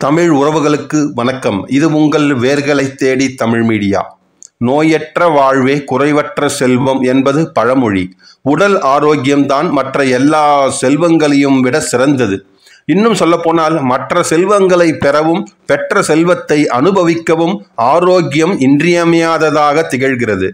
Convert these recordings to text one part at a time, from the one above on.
தமிழ் உறவுகளுக்கு வணக்கம். இது உங்கள் வேர்களை தேடி தமிழ் மீடியா. நோயற்ற வாழ்வே குறைவற்ற செல்வம் என்பது பழமொழி. உடல் ஆரோக்கியம்தான் மற்ற எல்லா செல்வங்களையும் விட சிறந்தது. இன்னும் சொல்லப்போனால் மற்ற செல்வங்களை பெறவும் பெற்ற செல்வத்தை அனுபவிக்கவும் ஆரோக்கியம் இன்றியமையாததாக திகழ்கிறது.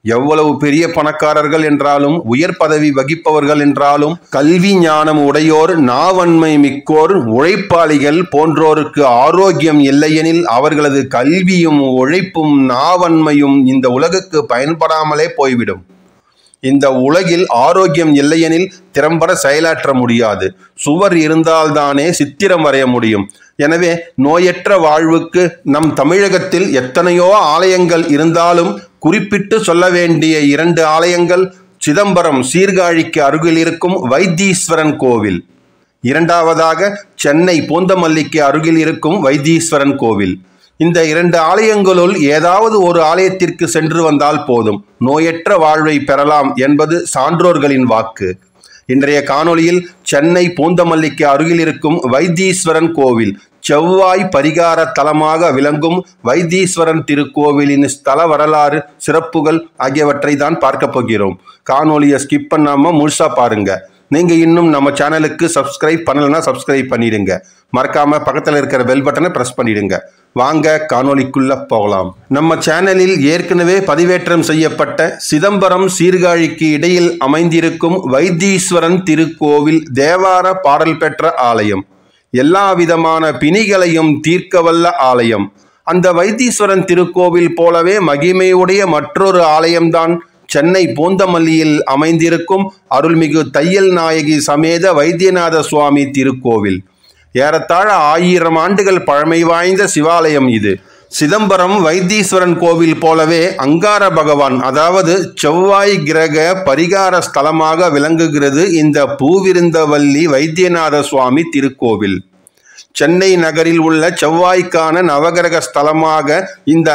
எவ்வளவு பெரிய பணக்காரர்கள் என்றாலும், உயர் பதவி வகிப்பவர்கள் என்றாலும், கல்வி ஞானம் உடையோர், நாவன்மை மிக்கோர், உழைப்பாளிகள் போன்றோருக்கு ஆரோக்கியம் இல்லையெனில் அவர்களது கல்வியும் உழைப்பும் நாவன்மையும் இந்த உலகுக்கு பயன்படாமலே போய்விடும். இந்த உலகில் ஆரோக்கியம் இல்லையெனில் திறம்பட செயலாற்ற முடியாது. சுவர் இருந்தால்தானே சித்திரம் வரைய முடியும். எனவே நோயற்ற வாழ்வுக்கு நம் தமிழகத்தில் எத்தனையோ ஆலயங்கள் இருந்தாலும் குறிப்பிட்டு சொல்ல வேண்டிய 2 ஆலயங்கள் சிதம்பரம் சீர்காழிக்கு அருகில் இருக்கும் வைத்தீஸ்வரன் கோவில், இரண்டாவதாக சென்னை பூந்தமல்லிக்கு அருகில் இருக்கும் வைத்தீஸ்வரன் கோவில். இந்த 2 ஆலயங்களுள் ஏதாவது ஒரு ஆலயத்திற்கு சென்று வந்தால் போதும், நோயற்ற வாழ்வை பெறலாம் என்பது சான்றோர்களின் வாக்கு. இன்றைய காணொளியில் சென்னை பூந்தமல்லிக்கு அருகில் இருக்கும் வைத்தீஸ்வரன் கோவில், செவ்வாய் பரிகார தலமாக விளங்கும் வைத்தீஸ்வரன் திருக்கோவிலின் ஸ்தல வரலாறு, சிறப்புகள் ஆகியவற்றை தான் பார்க்க போகிறோம். காணொளியை ஸ்கிப் பண்ணாமல் முழுசா பாருங்க. நீங்கள் இன்னும் நம்ம சேனலுக்கு சப்ஸ்கிரைப் பண்ணலைன்னா சப்ஸ்கிரைப் பண்ணிடுங்க. மறக்காம பக்கத்தில் இருக்கிற பெல் பட்டனை ப்ரெஸ் பண்ணிடுங்க. வாங்க காணொளிக்குள்ள போகலாம். நம்ம சேனலில் ஏற்கனவே பதிவேற்றம் செய்யப்பட்ட சிதம்பரம் சீர்காழிக்கு இடையில் அமைந்திருக்கும் வைத்தீஸ்வரன் திருக்கோவில் தேவார பாடல் பெற்ற ஆலயம், எல்லா விதமான பிணிகளையும் தீர்க்கவல்ல ஆலயம். அந்த வைத்தீஸ்வரன் திருக்கோவில் போலவே மகிமையுடைய மற்றொரு ஆலயம்தான் சென்னை பூந்தமல்லியில் அமைந்திருக்கும் அருள்மிகு தையல் நாயகி சமேத வைத்தியநாத சுவாமி திருக்கோவில். ஏறத்தாழ 1000 ஆண்டுகள் பழமை வாய்ந்த சிவாலயம் இது. சிதம்பரம் வைத்தீஸ்வரன் கோவில் போலவே அங்கார பகவான், அதாவது செவ்வாய் கிரக பரிகார ஸ்தலமாக விளங்குகிறது இந்த பூவிருந்தவல்லி வைத்தியநாத சுவாமி திருக்கோவில். சென்னை நகரில் உள்ள செவ்வாய்க்கான நவகிரக ஸ்தலமாக இந்த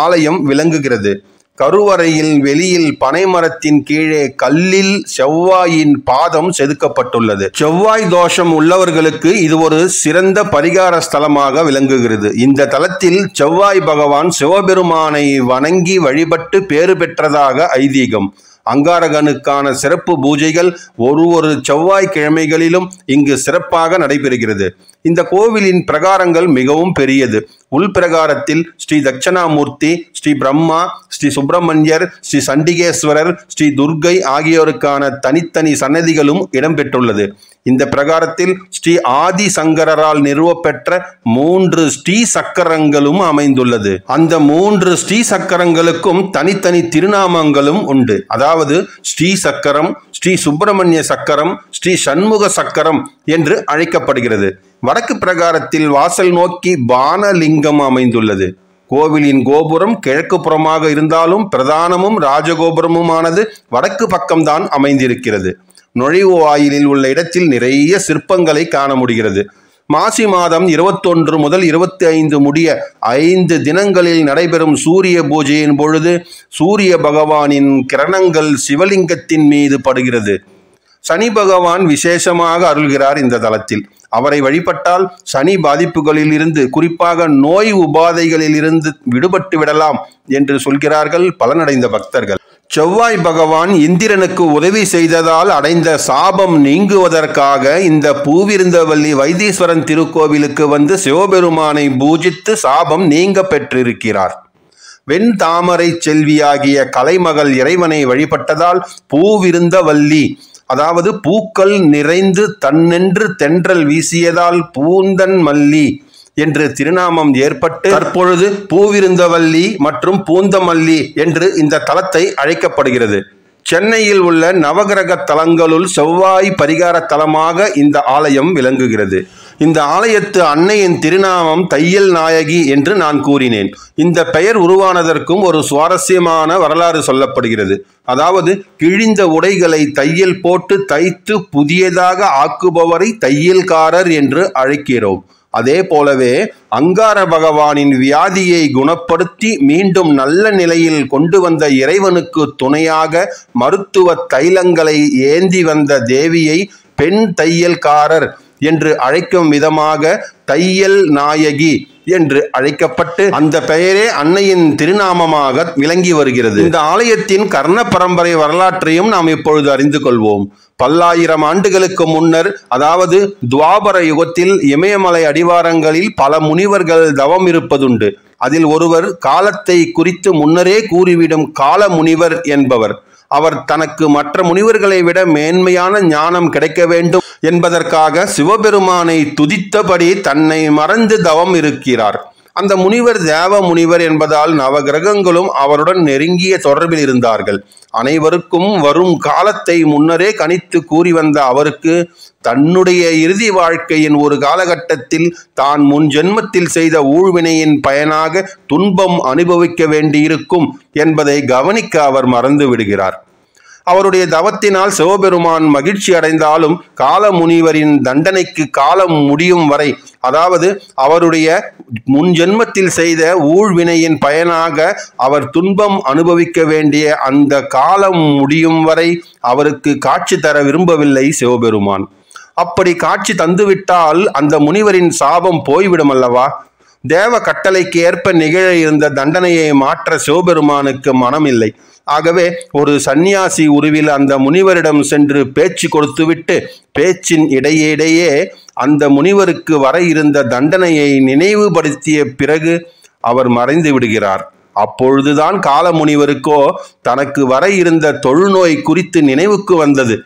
ஆலயம் விளங்குகிறது. கருவறையில் வெளியில் பனைமரத்தின் கீழே கல்லில் செவ்வாயின் பாதம் செதுக்கப்பட்டுள்ளது. செவ்வாய் தோஷம் உள்ளவர்களுக்கு இது ஒரு சிறந்த பரிகார ஸ்தலமாக விளங்குகிறது. இந்த தலத்தில் செவ்வாய் பகவான் சிவபெருமானை வணங்கி வழிபட்டு பேறு பெற்றதாக ஐதீகம். அங்காரகனுக்கான சிறப்பு பூஜைகள் ஒரு செவ்வாய்க்கிழமைகளிலும் இங்கு சிறப்பாக நடைபெறுகிறது. இந்த கோவிலின் பிரகாரங்கள் மிகவும் பெரியது. உள்பிரகாரத்தில் ஸ்ரீ தட்சணாமூர்த்தி, ஸ்ரீ பிரம்மா, ஸ்ரீ சுப்பிரமணியர், ஸ்ரீ சண்டிகேஸ்வரர், ஸ்ரீ துர்க்கை ஆகியோருக்கான தனித்தனி சன்னதிகளும் இடம்பெற்றுள்ளது. இந்த பிரகாரத்தில் ஸ்ரீ ஆதி சங்கரால் நிறுவப்பெற்ற 3 ஸ்ரீ சக்கரங்களும் அமைந்துள்ளது. அந்த 3 ஸ்ரீ சக்கரங்களுக்கும் தனித்தனி திருநாமங்களும் உண்டு. அதாவது ஸ்ரீ சக்கரம், ஸ்ரீ சுப்பிரமணிய சக்கரம், ஸ்ரீ சண்முக சக்கரம் என்று அழைக்கப்படுகிறது. வடக்கு பிரகாரத்தில் வாசல் நோக்கி பானலிங்கம் அமைந்துள்ளது. கோவிலின் கோபுரம் கிழக்கு புறமாக இருந்தாலும் பிரதானமும் ராஜகோபுரமுமானது வடக்கு பக்கம்தான் அமைந்திருக்கிறது. நுழைவு வாயிலில் உள்ள இடத்தில் நிறைய சிற்பங்களை காண முடிகிறது. மாசி மாதம் 21 முதல் 25 முடிய 5 தினங்களில் நடைபெறும் சூரிய பூஜையின் பொழுது சூரிய பகவானின் கிரணங்கள் சிவலிங்கத்தின் மீது படுகிறது. சனி பகவான் விசேஷமாக அருள்கிறார் இந்த தலத்தில். அவரை வழிபட்டால் சனி பாதிப்புகளில் இருந்து, குறிப்பாக நோய் உபாதைகளில் இருந்து விடுபட்டு விடலாம் என்று சொல்கிறார்கள் பலனடைந்த பக்தர்கள். செவ்வாய் பகவான் இந்திரனுக்கு உதவி செய்ததால் அடைந்த சாபம் நீங்குவதற்காக இந்த பூவிருந்தவல்லி வைத்தீஸ்வரன் திருக்கோவிலுக்கு வந்து சிவபெருமானை பூஜித்து சாபம் நீங்க பெற்றிருக்கிறார். வெண் தாமரை செல்வியாகிய கலைமகள் இறைவனை வழிபட்டதால் பூவிருந்தவல்லி, அதாவது பூக்கள் நிறைந்து தன்னென்று தென்றல் வீசியதால் பூந்தன் மல்லி என்று திருநாமம் ஏற்பட்டு தற்பொழுது பூவிருந்தவல்லி மற்றும் பூந்தமல்லி என்று இந்த தலத்தை அழைக்கப்படுகிறது. சென்னையில் உள்ள நவகிரக தலங்களுள் செவ்வாய் பரிகார தலமாக இந்த ஆலயம் விளங்குகிறது. இந்த ஆலயத்து அன்னையின் திருநாமம் தையல் நாயகி என்று நான் கூறினேன். இந்த பெயர் உருவானதற்கும் ஒரு சுவாரஸ்யமான வரலாறு சொல்லப்படுகிறது. அதாவது கிழிந்த உடைகளை தையல் போட்டு தைத்து புதியதாக ஆக்குபவரை தையல்காரர் என்று அழைக்கிறோம். அதே போலவே அங்கார பகவானின் வியாதியை குணப்படுத்தி மீண்டும் நல்ல நிலையில் கொண்டு வந்த இறைவனுக்கு துணையாக மருத்துவ தைலங்களை ஏந்தி வந்த தேவியை பெண் தையல்காரர் என்று அழைக்கும் விதமாக தையல் நாயகி என்று அழைக்கப்பட்டு அந்த பெயரே அன்னையின் திருநாமமாக விளங்கி வருகிறது. இந்த ஆலயத்தின் கர்ண பரம்பரை வரலாற்றையும் நாம் இப்பொழுது அறிந்து கொள்வோம். பல்லாயிரம் ஆண்டுகளுக்கு முன்னர், அதாவது துவாபர யுகத்தில் இமயமலை அடிவாரங்களில் பல முனிவர்கள் தவம் இருப்பதுண்டு. அதில் ஒருவர் காலத்தை குறித்து முன்னரே கூறிவிடும் கால முனிவர் என்பவர். அவர் தனக்கு மற்ற முனிவர்களை விட மேன்மையான ஞானம் கிடைக்க வேண்டும் என்பதற்காக சிவபெருமானை துதித்தபடி தன்னை மறந்து தவம் இருக்கிறார். அந்த முனிவர் தேவ முனிவர் என்பதால் நவகிரகங்களும் அவருடன் நெருங்கிய தொடர்பில் இருந்தார்கள். அனைவருக்கும் வரும் காலத்தை முன்னரே கணித்து கூறி வந்த அவருக்கு தன்னுடைய இறுதி வாழ்க்கையின் ஒரு காலகட்டத்தில் தான் முன் ஜென்மத்தில் செய்த ஊழ்வினையின் பயனாக துன்பம் அனுபவிக்க வேண்டியிருக்கும் என்பதை கவனிக்க அவர் மறந்து விடுகிறார். அவருடைய தவத்தினால் சிவபெருமான் மகிழ்ச்சி அடைந்தாலும் கால முனிவரின் தண்டனைக்கு காலம் முடியும் வரை, அதாவது அவருடைய முன் ஜென்மத்தில் செய்த ஊழ்வினையின் பயனாக அவர் துன்பம் அனுபவிக்க வேண்டிய அந்த காலம் முடியும் வரை அவருக்கு காட்சி தர விரும்பவில்லை சிவபெருமான். அப்படி காட்சி தந்துவிட்டால் அந்த முனிவரின் சாபம் போய்விடும் அல்லவா? தேவ கட்டளைக்கு ஏற்ப நிகழ இருந்த தண்டனையை மாற்ற சிவபெருமானுக்கு மனமில்லை. ஆகவே ஒரு சந்நியாசி உருவில் அந்த முனிவரிடம் சென்று பேச்சு கொடுத்துவிட்டு பேச்சின் இடையே அந்த முனிவருக்கு வர இருந்த தண்டனையை நினைவுபடுத்திய பிறகு அவர் மறைந்து விடுகிறார். அப்பொழுதுதான் கால முனிவருக்கோ தனக்கு வர இருந்த தொழுநோய் குறித்து நினைவுக்கு வந்தது.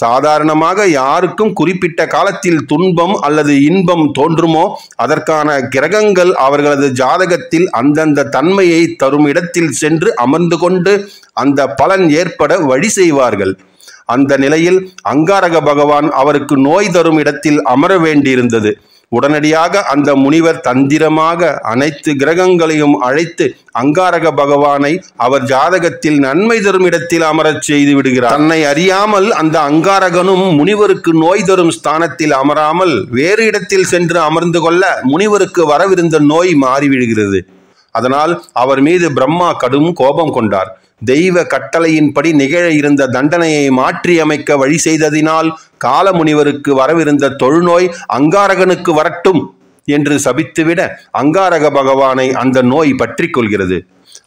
சாதாரணமாக யாருக்கும் குறிப்பிட்ட காலத்தில் துன்பம் அல்லது இன்பம் தோன்றுமோ அதற்கான கிரகங்கள் அவர்களது ஜாதகத்தில் அந்தந்த தன்மையை தரும் இடத்தில் சென்று அமர்ந்து கொண்டு அந்த பலன் ஏற்பட வழி செய்வார்கள். அந்த நிலையில் அங்காரக பகவான் அவருக்கு நோய் தரும் இடத்தில் அமர வேண்டியிருந்தது. உடனடியாக அந்த முனிவர் தந்திரமாக அனைத்து கிரகங்களையும் அழைத்து அங்காரக பகவானை அவர் ஜாதகத்தில் நன்மை தரும் இடத்தில் அமரச் செய்து விடுகிறார். தன்னை அறியாமல் அந்த அங்காரகனும் முனிவருக்கு நோய் தரும் ஸ்தானத்தில் அமராமல் வேறு இடத்தில் சென்று அமர்ந்து கொள்ள முனிவருக்கு வரவிருந்த நோய் மாறிவிடுகிறது. அதனால் அவர் மீது பிரம்மா கடும் கோபம் கொண்டார். தெய்வ கட்டளையின்படி நிகழ இருந்த தண்டனையை மாற்றி அமைக்க வழி செய்ததினால் கால முனிவருக்கு வரவிருந்த தொழுநோய் அங்காரகனுக்கு வரட்டும் என்று சபித்துவிட அங்காரக பகவானை அந்த நோய் பற்றி கொள்கிறது.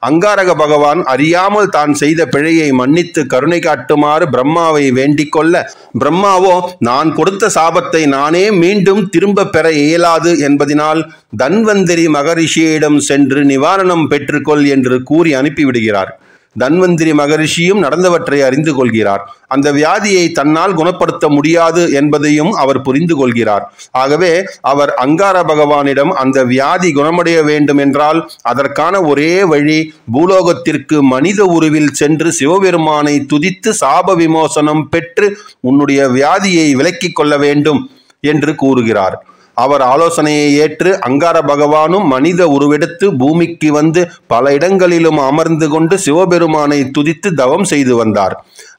அங்காரக பகவான் அறியாமல் தான் செய்த பிழையை மன்னித்து கருணை காட்டுமாறு பிரம்மாவை வேண்டிக் கொள்ள, பிரம்மாவோ நான் கொடுத்த சாபத்தை நானே மீண்டும் திரும்ப பெற இயலாது என்பதனால் தன்வந்திரி மகரிஷியிடம் சென்று நிவாரணம் பெற்றுக்கொள் என்று கூறி அனுப்பிவிடுகிறார். தன்வந்திரி மகரிஷியும் நடந்தவற்றை அறிந்து கொள்கிறார். அந்த வியாதியை தன்னால் குணப்படுத்த முடியாது என்பதையும் அவர் புரிந்து கொள்கிறார். ஆகவே அவர் அங்கார பகவானிடம் அந்த வியாதி குணமடைய வேண்டும் என்றால் அதற்கான ஒரே வழி பூலோகத்திற்கு மனித உருவில் சென்று சிவபெருமானை துதித்து சாப விமோசனம் பெற்று உன்னுடைய வியாதியை விலக்கிக் கொள்ள வேண்டும் என்று கூறுகிறார். அவர் ஆலோசனையை ஏற்று அங்கார பகவானும் மனித உருவெடுத்து பூமிக்கு வந்து பல இடங்களிலும் அமர்ந்து கொண்டு சிவபெருமானை துதித்து தவம் செய்து வந்தார்.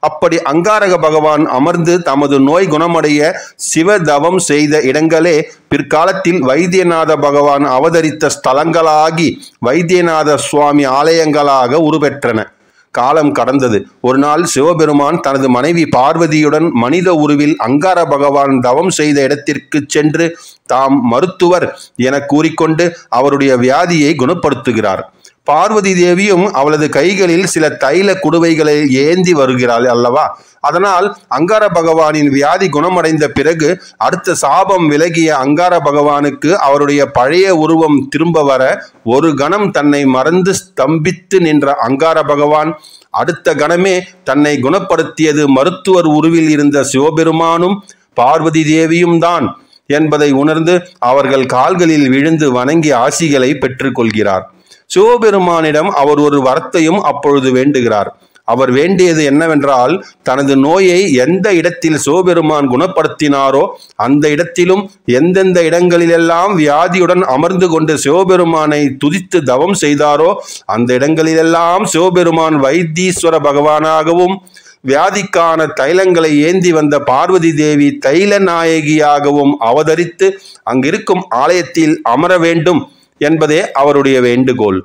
அப்படி அங்காரக பகவான் அமர்ந்து தமது நோய் குணமடைய சிவ தவம் செய்த இடங்களே பிற்காலத்தில் வைத்தியநாத பகவான் அவதரித்த ஸ்தலங்களாகி வைத்தியநாத சுவாமி ஆலயங்களாக உருவெற்றன. காலம் கடந்தது. ஒரு நாள் சிவபெருமான் தனது மனைவி பார்வதியுடன் மனித உருவில் அங்கார பகவான் தவம் செய்த இடத்திற்கு சென்று தாம் மருத்துவர் என கூறிக்கொண்டு அவருடைய வியாதியை குணப்படுத்துகிறார். பார்வதி தேவியும் அவளது கைகளில் சில தைல குடுவைகளை ஏந்தி வருகிறாள் அல்லவா? அதனால் அங்கார பகவானின் வியாதி குணமடைந்த பிறகு அடுத்த சாபம் விலகிய அங்கார பகவானுக்கு அவருடைய பழைய உருவம் திரும்ப வர ஒரு கணம் தன்னை மறந்து ஸ்தம்பித்து நின்ற அங்கார பகவான் அடுத்த கணமே தன்னை குணப்படுத்தியது மருத்துவர் உருவில் இருந்த சிவபெருமானும் பார்வதி தேவியும் தான் என்பதை உணர்ந்து அவர்கள் கால்களில் விழுந்து வணங்கி ஆசிகளை பெற்றுக்கொள்கிறார். சிவபெருமானிடம் அவர் ஒரு வரத்தையும் அப்பொழுது வேண்டுகிறார். அவர் வேண்டியது என்னவென்றால் தனது நோயை எந்த இடத்தில் சிவபெருமான் குணப்படுத்தினாரோ அந்த இடத்திலும் எந்தெந்த இடங்களிலெல்லாம் வியாதியுடன் அமர்ந்து கொண்டு சிவபெருமானை துதித்து தவம் செய்தாரோ அந்த இடங்களிலெல்லாம் சிவபெருமான் வைத்தீஸ்வர பகவானாகவும் வியாதிக்கான தைலங்களை ஏந்தி வந்த பார்வதி தேவி தைல நாயகியாகவும் அவதரித்து அங்கிருக்கும் ஆலயத்தில் அமர வேண்டும் என்பதே அவருடைய வேண்டுகோள்.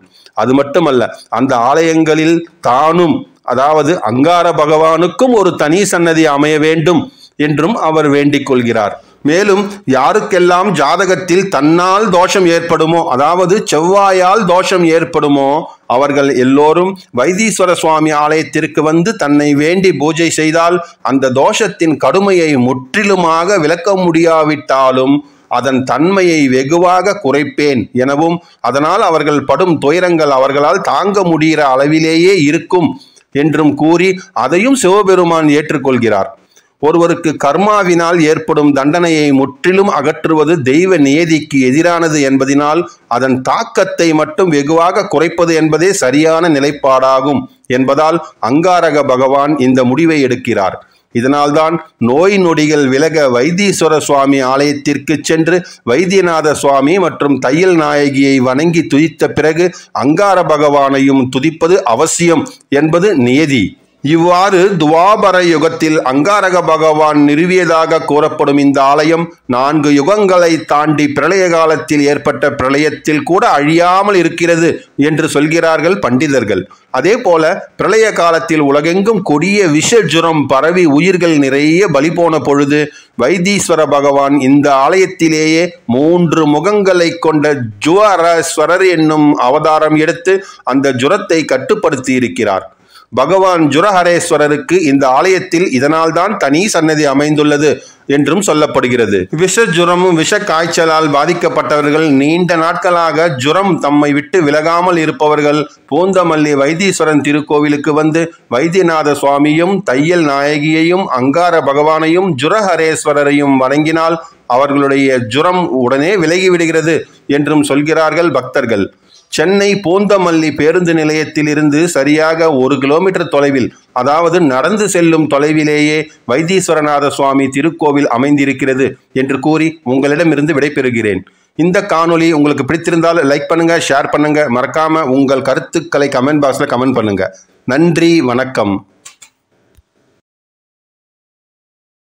அது மட்டுமல்ல, அந்த ஆலயங்களில் தானும், அதாவது அங்கார பகவானுக்கும் ஒரு தனி சன்னதி அமைய வேண்டும் என்றும் அவர் வேண்டிக் கொள்கிறார். மேலும் யாருக்கெல்லாம் ஜாதகத்தில் தன்னால் தோஷம் ஏற்படுமோ, அதாவது செவ்வாயால் தோஷம் ஏற்படுமோ, அவர்கள் எல்லோரும் வைத்தீஸ்வர சுவாமி ஆலயத்திற்கு வந்து தன்னை வேண்டி பூஜை செய்தால் அந்த தோஷத்தின் கடுமையை முற்றிலுமாக விளக்க முடியாவிட்டாலும் அதன் தன்மையை வெகுவாக குறைப்பேன் எனவும், அதனால் அவர்கள் படும் துயரங்கள் அவர்களால் தாங்க முடிகிற அளவிலேயே இருக்கும் என்றும் கூறி அதையும் சிவபெருமான் ஏற்றுக்கொள்கிறார். ஒருவருக்கு கர்மாவினால் ஏற்படும் தண்டனையை முற்றிலும் அகற்றுவது தெய்வ நியதிக்கு எதிரானது என்பதனால் அதன் தாக்கத்தை மட்டும் வெகுவாக குறைப்பது என்பதே சரியான நிலைப்பாடாகும் என்பதால் அங்காரக பகவான் இந்த முடிவை எடுக்கிறார். இதனால்தான் நோய் நொடிகள் விலக வைத்தீஸ்வர சுவாமி ஆலயத்திற்கு சென்று வைத்தியநாத சுவாமி மற்றும் தையல் நாயகியை வணங்கி துதித்த பிறகு அங்கார பகவானையும் துதிப்பது அவசியம் என்பது நியதி. இவ்வாறு துவாபர யுகத்தில் அங்காரக பகவான் நிறுவியதாக கூறப்படும் இந்த ஆலயம் 4 யுகங்களை தாண்டி பிரளய காலத்தில் ஏற்பட்ட பிரளயத்தில் கூட அழியாமல் இருக்கிறது என்று சொல்கிறார்கள் பண்டிதர்கள். அதே போல பிரளய காலத்தில் உலகெங்கும் கொடிய விஷ ஜுரம் பரவி உயிர்கள் நிறைய பலி போன பொழுது வைத்தீஸ்வர பகவான் இந்த ஆலயத்திலேயே 3 முகங்களை கொண்ட ஜுவரஸ்வரர் என்னும் அவதாரம் எடுத்து அந்த ஜுரத்தை கட்டுப்படுத்தி இருக்கிறார். பகவான் ஜுரஹரேஸ்வரருக்கு இந்த ஆலயத்தில் இதனால்தான் தனி சன்னதி அமைந்துள்ளது என்றும் சொல்லப்படுகிறது. விஷ ஜுரமும் விஷ காய்ச்சலால் பாதிக்கப்பட்டவர்கள், நீண்ட நாட்களாக ஜுரம் தம்மை விட்டு விலகாமல் இருப்பவர்கள் பூந்தமல்லி வைத்தீஸ்வரன் திருக்கோவிலுக்கு வந்து வைத்தியநாத சுவாமியும் தையல் நாயகியையும் அங்கார பகவானையும் ஜுரஹரேஸ்வரரையும் வணங்கினால் அவர்களுடைய ஜுரம் உடனே விலகிவிடுகிறது என்றும் சொல்கிறார்கள் பக்தர்கள். சென்னை பூந்தமல்லி பேருந்து நிலையத்தில் இருந்து சரியாக 1 கிலோமீட்டர் தொலைவில், அதாவது நடந்து செல்லும் தொலைவிலேயே வைத்தீஸ்வரநாத சுவாமி திருக்கோவில் அமைந்திருக்கிறது என்று கூறி உங்களிடமிருந்து விடைபெறுகிறேன். இந்த காணொளி உங்களுக்கு பிடித்திருந்தால் லைக் பண்ணுங்க, ஷேர் பண்ணுங்க, மறக்காம உங்கள் கருத்துக்களை கமெண்ட் பாக்ஸ்ல கமெண்ட் பண்ணுங்க. நன்றி, வணக்கம்.